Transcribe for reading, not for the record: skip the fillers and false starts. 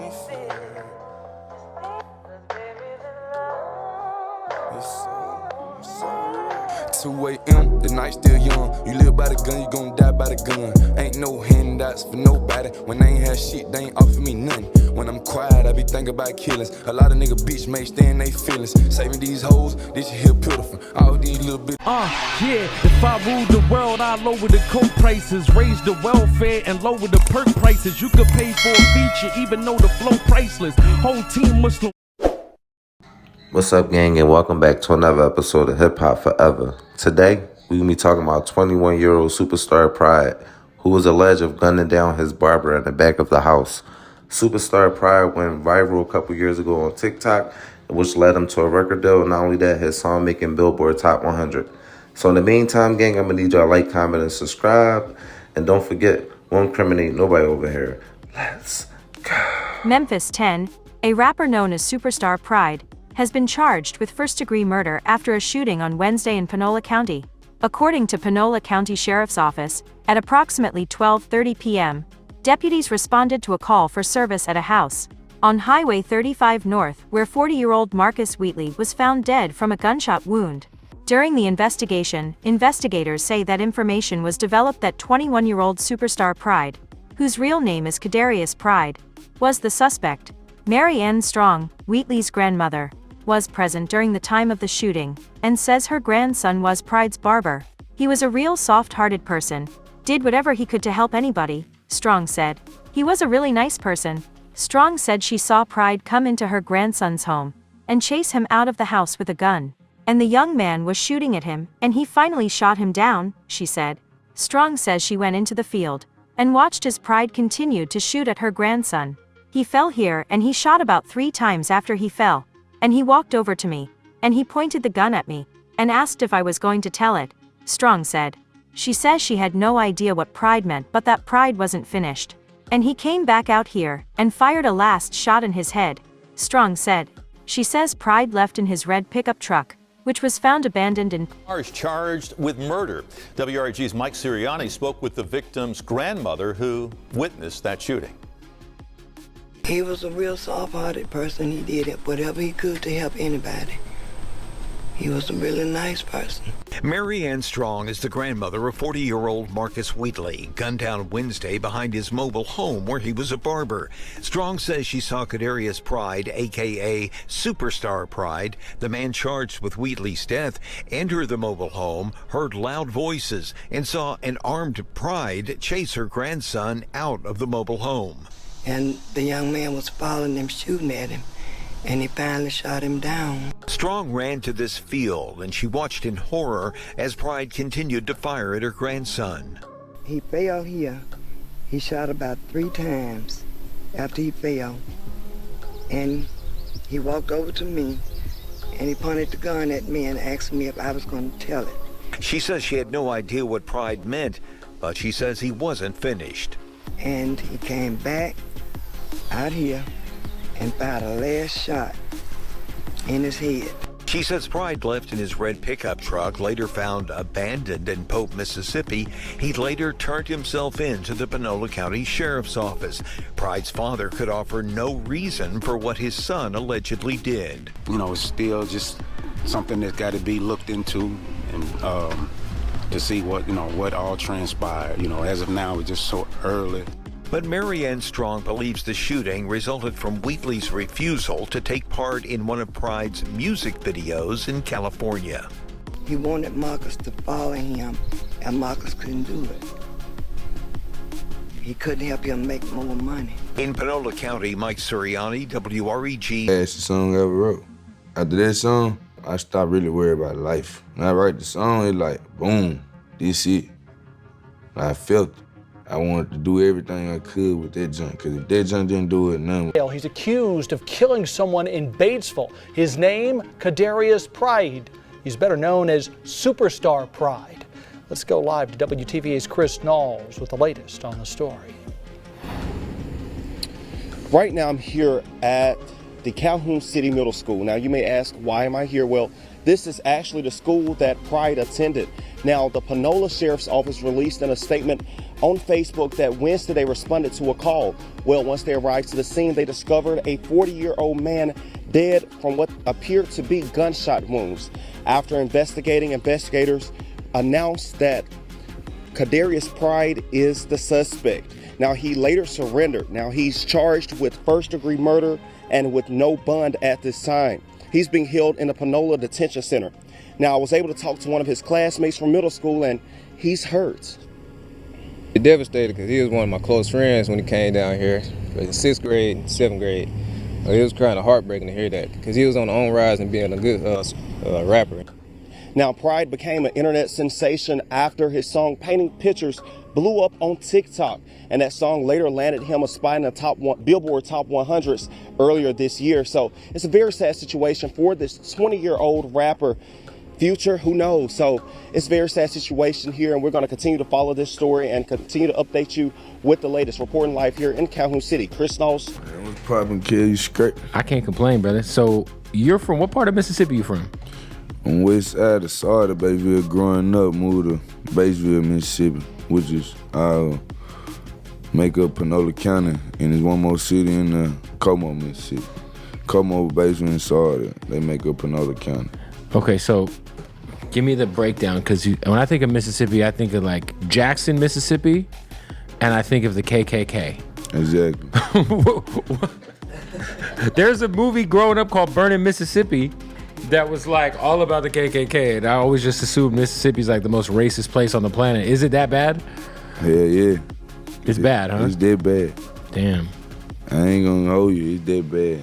It's 2 a.m., the night still young. You live by the gun, you gon' die by the gun. Ain't no handouts for nobody. When I ain't had shit, they ain't offer me nothing. When I'm quiet, I be thinking about killings. A lot of nigga bitch may stay in they feelings. Saving these hoes, this shit here beautiful. All these little bitch. Yeah, if I ruled the world, I'd lower the coke prices, raise the welfare, and lower the perk prices. You could pay for a feature, even though the flow priceless. Whole team Muslim. What's up, gang, and welcome back to another episode of Hip Hop Forever. Today, we're going to be talking about 21-year-old superstar Pride, who was alleged of gunning down his barber in the back of the house. Superstar Pride went viral a couple years ago on TikTok, which led him to a record deal. Not only that, his song making Billboard Top 100. So in the meantime, gang, I'm going to need y'all to like, comment, and subscribe. And don't forget, won't incriminate nobody over here. Let's go. MEMPHIS, Tenn, a rapper known as Superstar Pride, has been charged with first-degree murder after a shooting on Wednesday in Panola County. According to Panola County Sheriff's Office, at approximately 12:30 p.m., deputies responded to a call for service at a house on Highway 35 North, where 40-year-old Marcus Wheatley was found dead from a gunshot wound. During the investigation, investigators say that information was developed that 21-year-old Superstar Pride, whose real name is Kadarius Pride, was the suspect. Mary Ann Strong, Wheatley's grandmother, was present during the time of the shooting, and says her grandson was Pride's barber. He was a real soft-hearted person, did whatever he could to help anybody, Strong said. He was a really nice person. Strong said she saw Pride come into her grandson's home and chase him out of the house with a gun. And the young man was shooting at him, and he finally shot him down, she said. Strong says she went into the field and watched as Pride continued to shoot at her grandson. He fell here and he shot about 3 times after he fell. And he walked over to me, and he pointed the gun at me, and asked if I was going to tell it, Strong said. She says she had no idea what Pride meant, but that Pride wasn't finished. And he came back out here, and fired a last shot in his head, Strong said. She says Pride left in his red pickup truck, which was found abandoned in. Is charged with murder. WRG's Mike Sirianni spoke with the victim's grandmother who witnessed that shooting. He was a real soft-hearted person. He did whatever he could to help anybody. He was a really nice person. Mary Ann Strong is the grandmother of 40-year-old Marcus Wheatley, gunned down Wednesday behind his mobile home where he was a barber. Strong says she saw Kadarius Pride, a.k.a. Superstar Pride, the man charged with Wheatley's death, enter the mobile home, heard loud voices, and saw an armed Pride chase her grandson out of the mobile home. And the young man was following him, shooting at him, and he finally shot him down. Strong ran to this field, and she watched in horror as Pride continued to fire at her grandson. He fell here. He shot about 3 times after he fell. And he walked over to me, and he pointed the gun at me and asked me if I was going to tell it. She says she had no idea what Pride meant, but she says he wasn't finished. And he came back out here and fired a last shot in his head. She says Pride left in his red pickup truck, later found abandoned in Pope, Mississippi. He later turned himself in to the Panola County Sheriff's Office. Pride's father could offer no reason for what his son allegedly did. You know, it's still just something that's got to be looked into and to see what all transpired. You know, as of now, it's just so early. But Mary Ann Strong believes the shooting resulted from Wheatley's refusal to take part in one of Pride's music videos in California. He wanted Marcus to follow him, and Marcus couldn't do it. He couldn't help him make more money. In Panola County, Mike Sirianni, WREG. That's the song I ever wrote. After that song, I stopped really worrying about life. When I write the song, it's like, boom, this it. I felt it. I wanted to do everything I could with that junk, because if that junk didn't do it, none. He's accused of killing someone in Batesville. His name, Kadarius Pride. He's better known as Superstar Pride. Let's go live to WTVA's Chris Knowles with the latest on the story. Right now I'm here at the Calhoun City Middle School. Now you may ask, why am I here? Well, this is actually the school that Pride attended. Now, the Panola Sheriff's Office released in a statement on Facebook that Wednesday they responded to a call. Well, once they arrived to the scene, they discovered a 40-year-old man dead from what appeared to be gunshot wounds. After investigating, investigators announced that Kadarius Pride is the suspect. Now, he later surrendered. Now, he's charged with first-degree murder and with no bond at this time. He's being held in the Panola Detention Center. Now, I was able to talk to one of his classmates from middle school, and he's hurt. It devastated because he was one of my close friends when he came down here in 6th grade and 7th grade. It was kind of heartbreaking to hear that because he was on the own rise and being a good rapper. Now, Pride became an internet sensation after his song Painting Pictures blew up on TikTok, and that song later landed him a spot in the Billboard Top 100s earlier this year. So it's a very sad situation for this 20-year-old rapper. Future, who knows? So it's a very sad situation here, and we're going to continue to follow this story and continue to update you with the latest. Reporting live here in Calhoun City, Chris Knowles. Man, what's poppin', kid? You straight? I can't complain, brother. So you're from what part of Mississippi you from? On west side of Sarda, Batesville. Growing up, moved to Batesville, Mississippi, which is make up Panola County, and there's one more city in Como, Mississippi. Como, Batesville, and Sarda, they make up Panola County. Okay, so give me the breakdown, because when I think of Mississippi, I think of like Jackson, Mississippi, and I think of the KKK. Exactly. There's a movie growing up called Burning Mississippi that was like all about the KKK, and I always just assumed Mississippi's like the most racist place on the planet. Is it that bad? Hell yeah. It's bad, huh? It's that bad. Damn. I ain't gonna hold you, it's that bad.